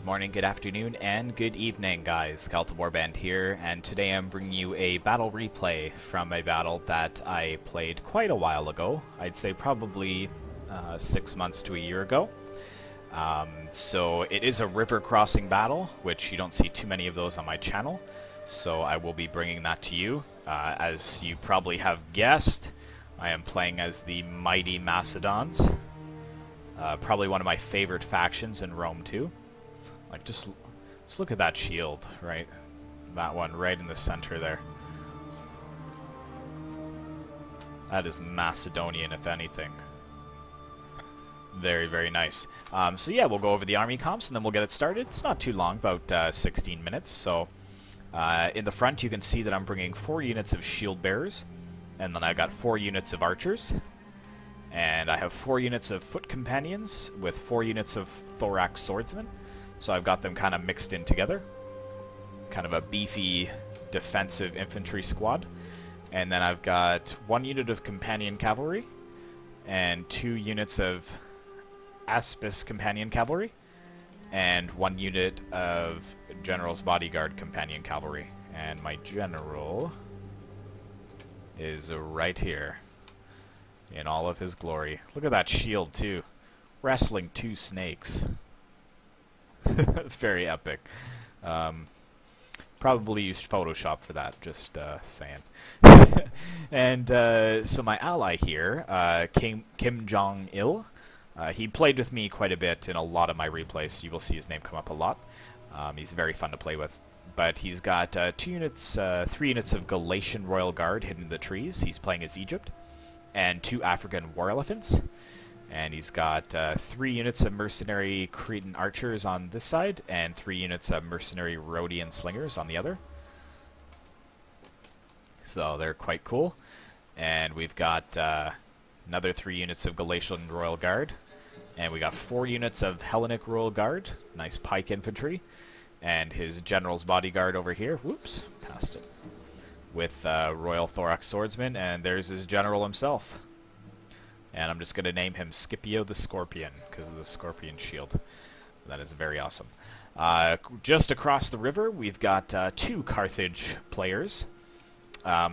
morning, good afternoon, and good evening, guys. Calta Warband here, and today I'm bringing you a battle replay from a battle that I played quite a while ago. I'd say probably 6 months to a year ago. So it is a river crossing battle, which you don't see too many of those on my channel. So I will be bringing that to you. As you probably have guessed, I am playing as the mighty Macedons. Probably one of my favorite factions in Rome too. Like, just look at that shield, right? That one right in the center there. That is Macedonian, if anything. Very, very nice. So yeah, we'll go over the army comps and then we'll get it started. It's not too long, about 16 minutes. So in the front, you can see that I'm bringing 4 units of shield bearers, and then I got 4 units of archers. And I have 4 units of foot companions with 4 units of thorax swordsmen. So I've got them kind of mixed in together. Kind of a beefy defensive infantry squad. And then I've got 1 unit of companion cavalry and 2 units of Aspis companion cavalry and 1 unit of general's bodyguard companion cavalry. And my general is right here in all of his glory. Look at that shield too. Wrestling 2 snakes. Very epic. Probably used Photoshop for that, just saying. And so my ally here, Kim Jong-il, he played with me quite a bit in a lot of my replays. You will see his name come up a lot. He's very fun to play with. But he's got 3 units of Galatian Royal Guard hidden in the trees. He's playing as Egypt. And 2 African war elephants. And he's got 3 units of mercenary Cretan archers on this side, and 3 units of mercenary Rhodian slingers on the other. So they're quite cool. And we've got another 3 units of Galatian Royal Guard. And we got 4 units of Hellenic Royal Guard, nice pike infantry. And his general's bodyguard over here, whoops, passed it, with Royal Thorax Swordsman, and there's his general himself. And I'm just going to name him Scipio the Scorpion, because of the scorpion shield. That is very awesome. Just across the river, we've got 2 Carthage players.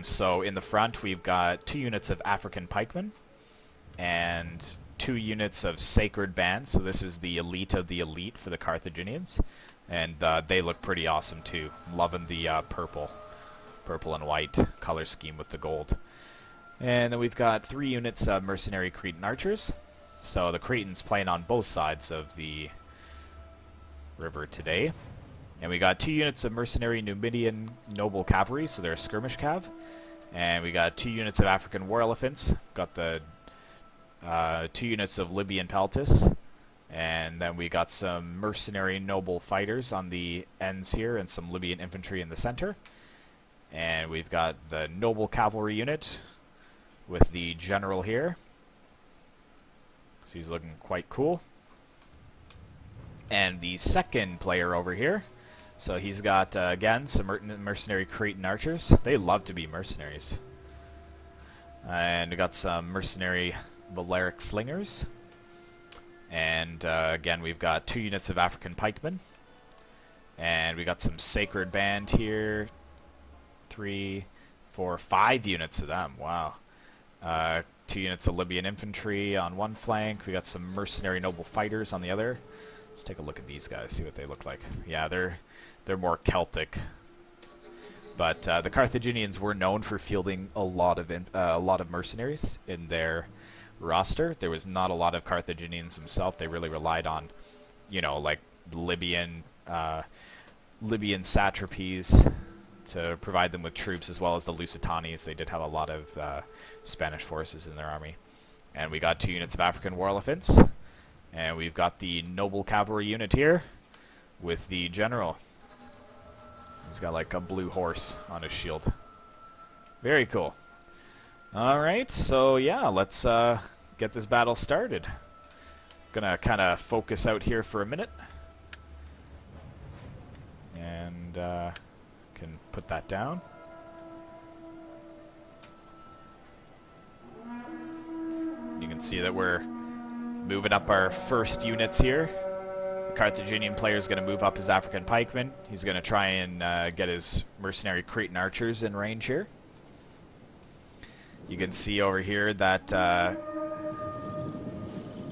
So in the front, we've got 2 units of African pikemen, and 2 units of Sacred Band. So this is the elite of the elite for the Carthaginians. And they look pretty awesome too. I'm loving the purple and white color scheme with the gold. And then we've got 3 units of mercenary Cretan archers. So the Cretans playing on both sides of the river today. And we got 2 units of mercenary Numidian noble cavalry, so they're a skirmish cav. And we got 2 units of African war elephants. Got the 2 units of Libyan peltis. And then we got some mercenary noble fighters on the ends here, and some Libyan infantry in the center. And we've got the noble cavalry unit with the general here. So he's looking quite cool. And the second player over here. So he's got, again, some mercenary Cretan archers. They love to be mercenaries. And we got some mercenary Balearic slingers. And again, we've got 2 units of African pikemen. And we got some Sacred Band here. 3, 4, 5 units of them. Wow. 2 units of Libyan infantry on one flank. We got some mercenary noble fighters on the other. Let's take a look at these guys, see what they look like. Yeah, they're more Celtic. But the Carthaginians were known for fielding a lot of mercenaries in their roster. There was not a lot of Carthaginians themselves. They really relied on, you know, like Libyan satrapies to provide them with troops, as well as the Lusitanians. They did have a lot of Spanish forces in their army. And we got 2 units of African war elephants. And we've got the noble cavalry unit here with the general. He's got like a blue horse on his shield. Very cool. Alright, so yeah, let's get this battle started. Gonna kind of focus out here for a minute. And can put that down. You can see that we're moving up our first units here. The Carthaginian player is going to move up his African pikemen. He's going to try and get his mercenary Cretan archers in range here. You can see over here that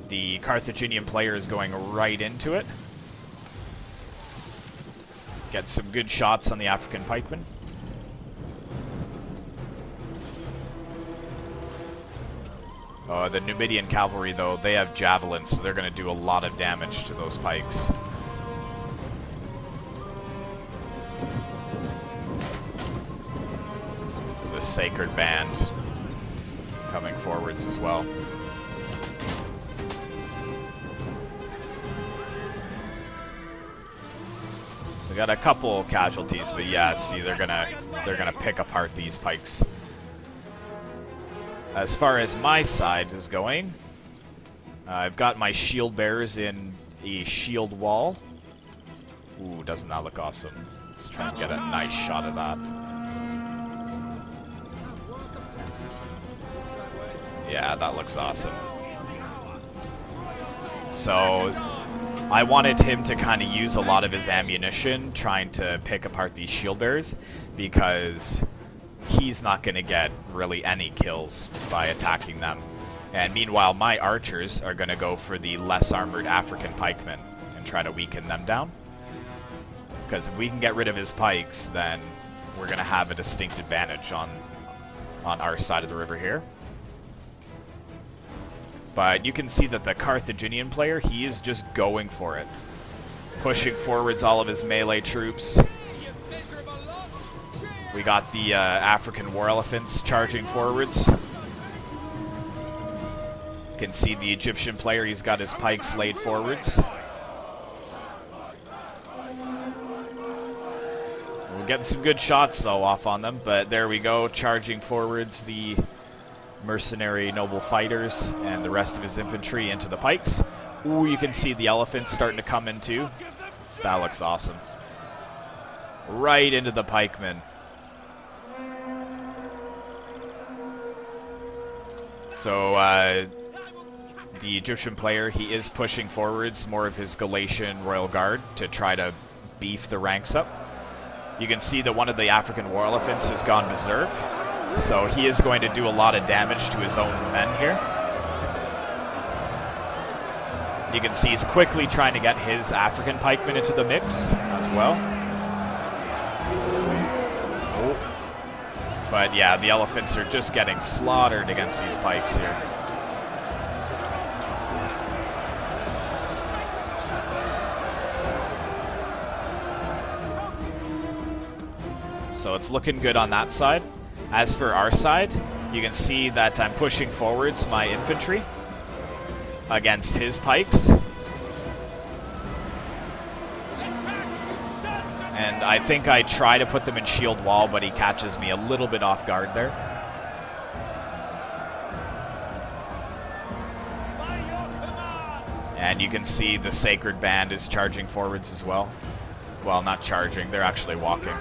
the Carthaginian player is going right into it. Get some good shots on the African pikemen. The Numidian cavalry, though, they have javelins, so they're going to do a lot of damage to those pikes. The Sacred Band coming forwards as well. So we got a couple casualties, but yeah, see, they're gonna pick apart these pikes. As far as my side is going, I've got my shield bearers in a shield wall. Ooh, doesn't that look awesome? Let's try and get a nice shot of that. Yeah, that looks awesome. So I wanted him to kind of use a lot of his ammunition trying to pick apart these shield bearers, because he's not going to get really any kills by attacking them. And meanwhile, my archers are going to go for the less armored African pikemen and try to weaken them down. Because if we can get rid of his pikes, then we're going to have a distinct advantage on our side of the river here. But you can see that the Carthaginian player, he is just going for it. Pushing forwards all of his melee troops. We got the African war elephants charging forwards. You can see the Egyptian player, he's got his pikes laid forwards. We're getting some good shots, though, off on them, but there we go, charging forwards the mercenary noble fighters and the rest of his infantry into the pikes. Ooh, you can see the elephants starting to come in, too. That looks awesome. Right into the pikemen. So, the Egyptian player, he is pushing forwards more of his Galatian Royal Guard to try to beef the ranks up. You can see that one of the African war elephants has gone berserk, so he is going to do a lot of damage to his own men here. You can see he's quickly trying to get his African pikemen into the mix as well. But yeah, the elephants are just getting slaughtered against these pikes here. So it's looking good on that side. As for our side, you can see that I'm pushing forwards my infantry against his pikes. And I think I try to put them in shield wall, but he catches me a little bit off guard there. And you can see the Sacred Band is charging forwards as well. Well, not charging, they're actually walking.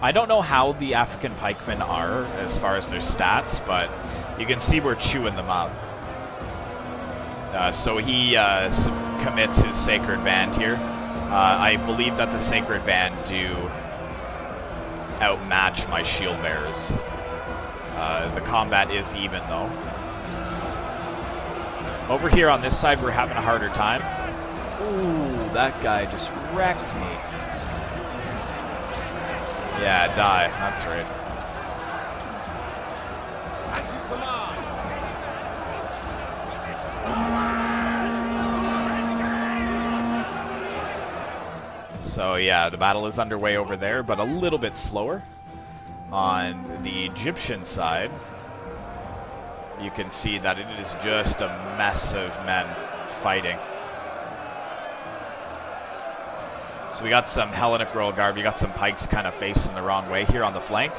I don't know how the African pikemen are as far as their stats, but you can see we're chewing them up. So he commits his Sacred Band here. I believe that the Sacred Band do outmatch my shield bearers. The combat is even, though. Over here on this side, we're having a harder time. Ooh, that guy just wrecked me. Yeah, die. That's right. So yeah, the battle is underway over there, but a little bit slower. On the Egyptian side, you can see that it is just a mess of men fighting. So we got some Hellenic Royal Guard, we got some pikes kind of facing the wrong way here on the flank.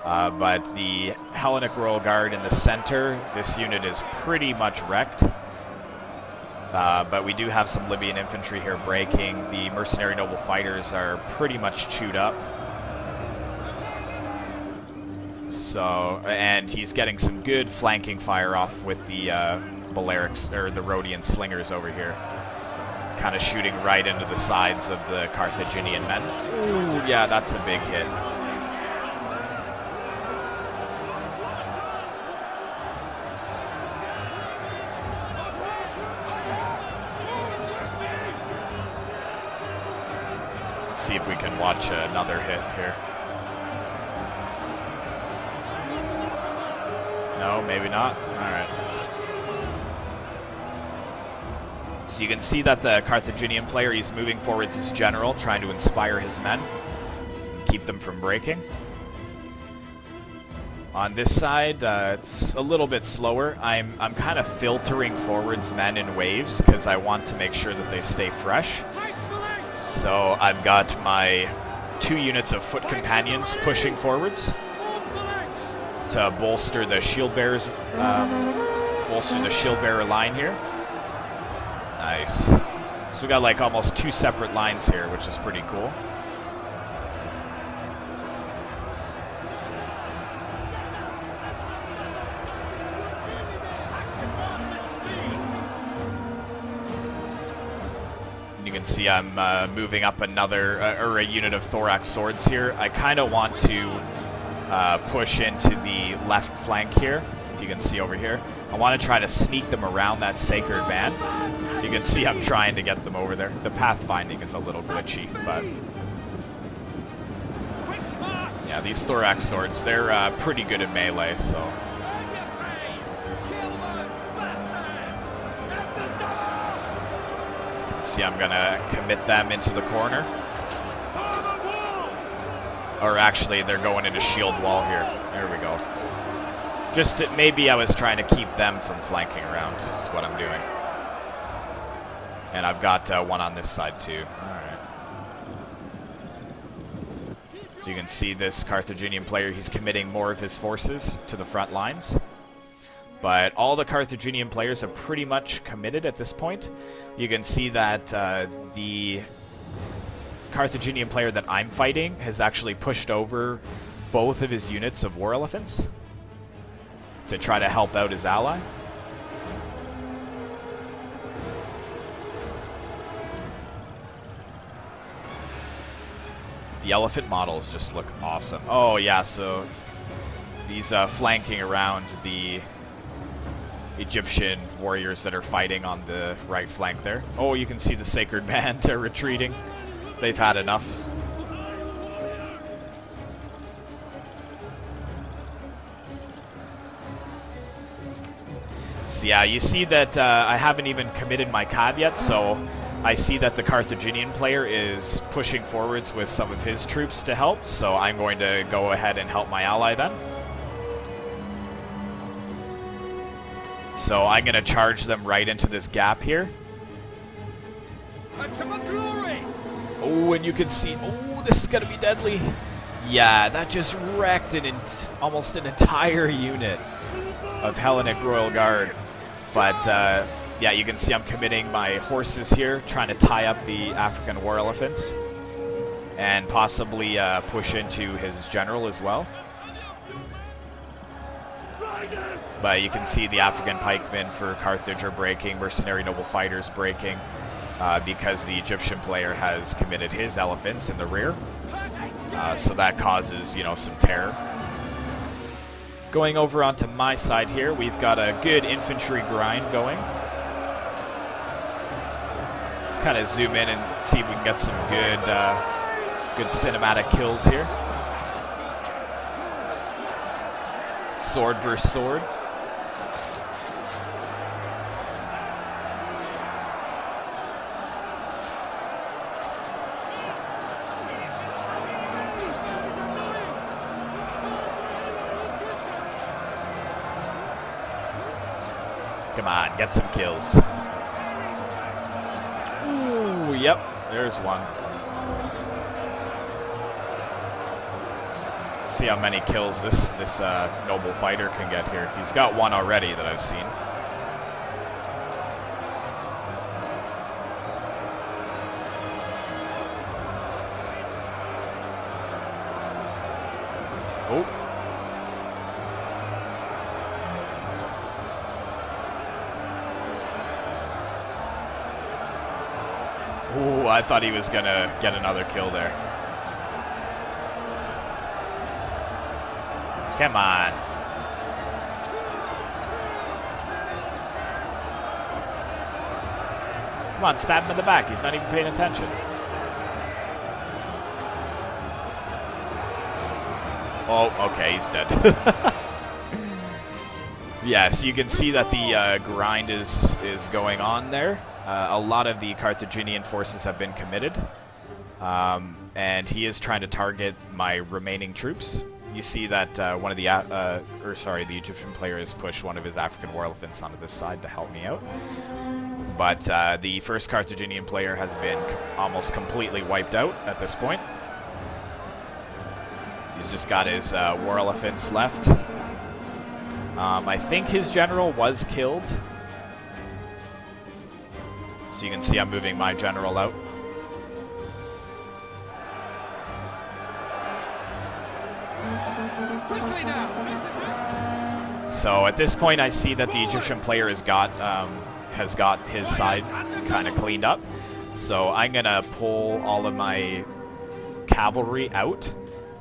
But the Hellenic Royal Guard in the center, this unit is pretty much wrecked. But we do have some Libyan infantry here breaking. The mercenary noble fighters are pretty much chewed up. So, and he's getting some good flanking fire off with the Balearics, or the Rhodian slingers over here. Kind of shooting right into the sides of the Carthaginian men. Ooh, yeah, that's a big hit. Let's see if we can watch another hit here. No, maybe not. Alright. So you can see that the Carthaginian player, he's moving forwards as general, trying to inspire his men, keep them from breaking. On this side, it's a little bit slower. I'm kind of filtering forwards men in waves because I want to make sure that they stay fresh. So I've got my 2 units of foot companions pushing forwards to bolster the shield bearers, bolster the shield bearer line here. Nice. So we got like almost 2 separate lines here, which is pretty cool. You can see I'm moving up another, or a unit of thorax swords here. I kind of want to push into the left flank here, if you can see over here. I want to try to sneak them around that sacred band. You can see I'm trying to get them over there. The pathfinding is a little glitchy, but yeah, these thorax swords, they're pretty good in melee, so. As you can see, I'm gonna commit them into the corner. Or actually, they're going into shield wall here. There we go. Just maybe I was trying to keep them from flanking around, is what I'm doing. And I've got one on this side too. Alright. So you can see this Carthaginian player, he's committing more of his forces to the front lines. But all the Carthaginian players are pretty much committed at this point. You can see that the Carthaginian player that I'm fighting has actually pushed over both of his units of war elephants to try to help out his ally. The elephant models just look awesome. Oh yeah, so these flanking around the Egyptian warriors that are fighting on the right flank there. Oh, you can see the sacred band are retreating. They've had enough. So yeah, you see that I haven't even committed my cav yet, so I see that the Carthaginian player is pushing forwards with some of his troops to help, so I'm going to go ahead and help my ally then. So I'm going to charge them right into this gap here. Oh, and you can see, oh, this is going to be deadly. Yeah, that just wrecked almost an entire unit of Hellenic Royal Guard. But, yeah, you can see I'm committing my horses here, trying to tie up the African war elephants. And possibly push into his general as well. But you can see the African pikemen for Carthage are breaking, mercenary noble fighters breaking, because the Egyptian player has committed his elephants in the rear. So that causes, you know, some terror. Going over onto my side here, we've got a good infantry grind going. Let's kind of zoom in and see if we can get some good, good cinematic kills here. Sword versus sword. Come on, get some kills. Ooh, yep, there's one. See how many kills this noble fighter can get here. He's got one already that I've seen. Oh, Ooh, I thought he was gonna get another kill there. Come on. Come on, stab him in the back. He's not even paying attention. Oh, okay, he's dead. Yeah, so you can see that the grind is going on there. A lot of the Carthaginian forces have been committed. And he is trying to target my remaining troops. You see that one of the the Egyptian player has pushed one of his African war elephants onto this side to help me out. But the first Carthaginian player has been almost completely wiped out at this point. He's just got his war elephants left. I think his general was killed. So you can see I'm moving my general out. So at this point I see that the Egyptian player has got his side kind of cleaned up. So I'm going to pull all of my cavalry out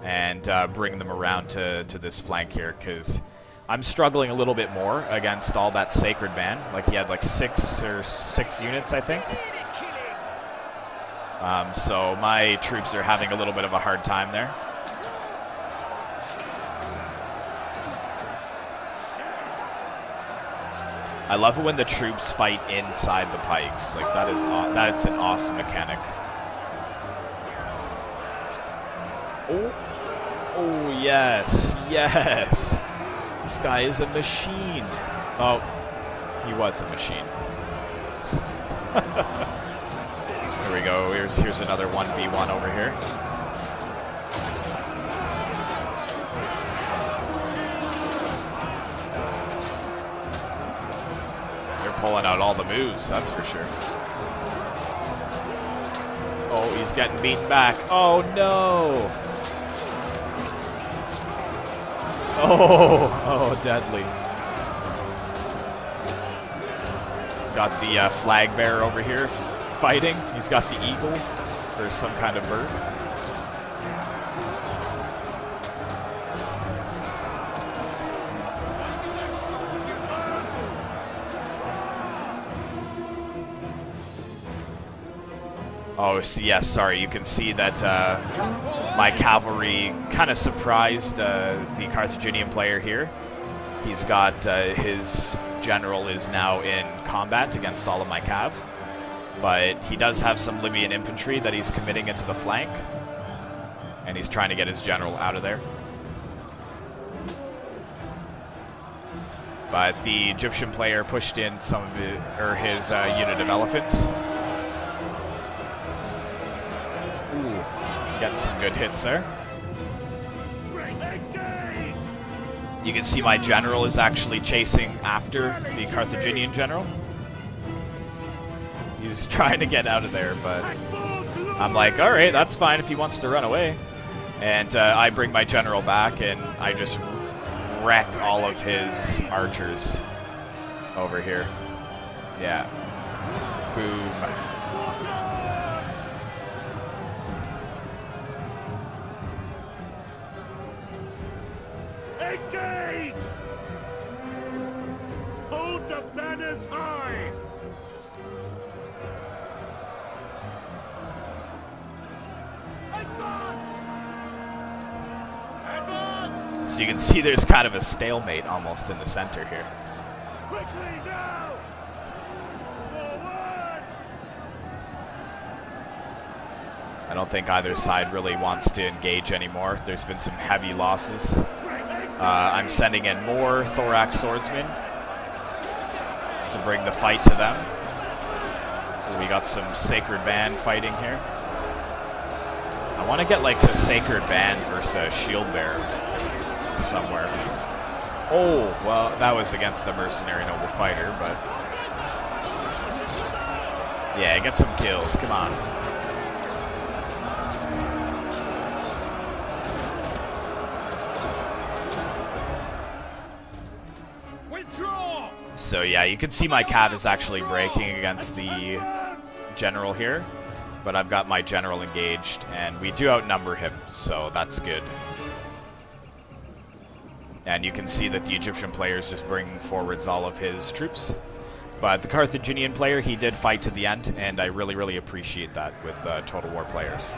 and bring them around to this flank here, because I'm struggling a little bit more against all that sacred band. Like he had like six units, I think. So my troops are having a little bit of a hard time there. I love it when the troops fight inside the pikes. Like that's an awesome mechanic. Oh yes, yes. This guy is a machine. Oh, he was a machine. Here we go. Here's another 1v1 over here. They're pulling out all the moves, that's for sure. Oh, he's getting beaten back. Oh no! Oh, deadly. Got the flag bearer over here fighting. He's got the eagle for some kind of bird. Oh, so yes, sorry, you can see that my cavalry kind of surprised the Carthaginian player here. He's got his general is now in combat against all of my cav, but he does have some Libyan infantry that he's committing into the flank, and he's trying to get his general out of there. But the Egyptian player pushed in some of his unit of elephants. Getting some good hits there. You can see my general is actually chasing after the Carthaginian general. He's trying to get out of there, but I'm like, alright, that's fine if he wants to run away. And I bring my general back and I just wreck all of his archers over here. Yeah. Boom. Engage! Hold the banners high! Advance! Advance! So you can see there's kind of a stalemate almost in the center here. Quickly now! Forward! I don't think either side really wants to engage anymore. There's been some heavy losses. I'm sending in more thorax swordsmen to bring the fight to them. We got some sacred band fighting here. I want to get like the sacred band versus a shield bearer somewhere. Oh, well, that was against the mercenary noble fighter, but yeah, get some kills. Come on. So yeah, you can see my cav is actually breaking against the general here. but I've got my general engaged, and we do outnumber him, so that's good. And you can see that the Egyptian player is just bringing forwards all of his troops. But the Carthaginian player, he did fight to the end, and I really, really appreciate that with Total War players.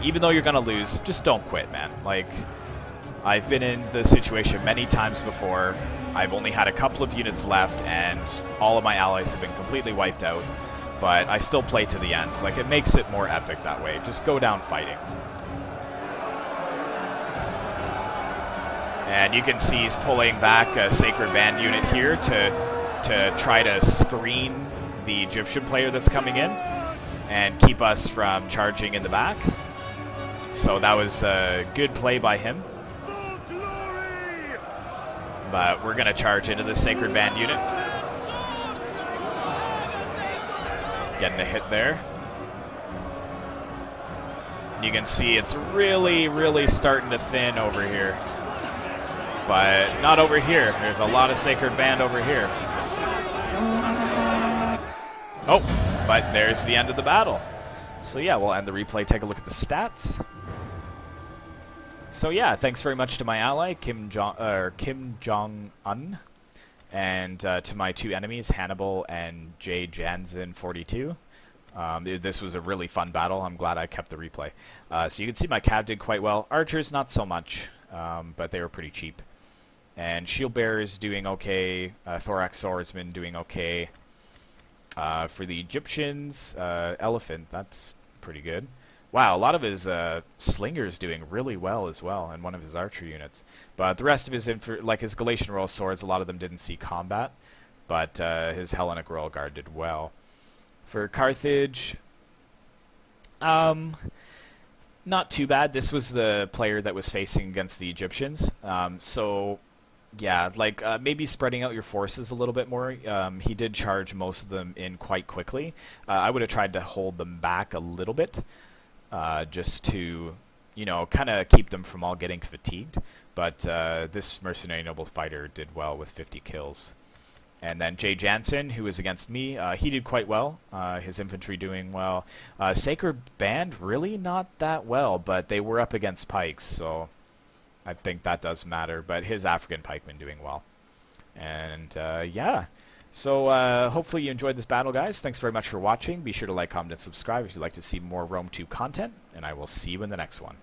Even though you're going to lose, just don't quit, man. Like, I've been in the situation many times before. I've only had a couple of units left, and all of my allies have been completely wiped out. But I still play to the end. Like, it makes it more epic that way. Just go down fighting. And you can see he's pulling back a Sacred Band unit here to try to screen the Egyptian player that's coming in and keep us from charging in the back. So that was a good play by him. But we're going to charge into the Sacred Band unit. Getting a hit there. You can see it's really, really starting to thin over here. But not over here. There's a lot of Sacred Band over here. Oh, but there's the end of the battle. So yeah, we'll end the replay, take a look at the stats. So yeah, thanks very much to my ally, Kim Jong-un, and to my two enemies, Hannibal and J. Jansen 42. This was a really fun battle. I'm glad I kept the replay. So you can see my cav did quite well. Archers, not so much, but they were pretty cheap. And shield bearers doing okay. Thorax swordsman doing okay. For the Egyptians, elephant, that's pretty good. Wow, a lot of his slingers doing really well as well, and one of his archer units. But the rest of his, like his Galatian Royal Swords, a lot of them didn't see combat, but his Hellenic Royal Guard did well. For Carthage, not too bad. This was the player that was facing against the Egyptians, so yeah, like maybe spreading out your forces a little bit more. He did charge most of them in quite quickly. I would have tried to hold them back a little bit, just to, you know, kind of keep them from all getting fatigued. But this mercenary noble fighter did well with 50 kills. And then Jay Jansen, who was against me, he did quite well. His infantry doing well. Sacred Band, really not that well, but they were up against pikes, so I think that does matter. But his African pikemen doing well. And yeah, so hopefully you enjoyed this battle, guys. Thanks very much for watching. Be sure to like, comment, and subscribe if you'd like to see more Rome 2 content, and I will see you in the next one.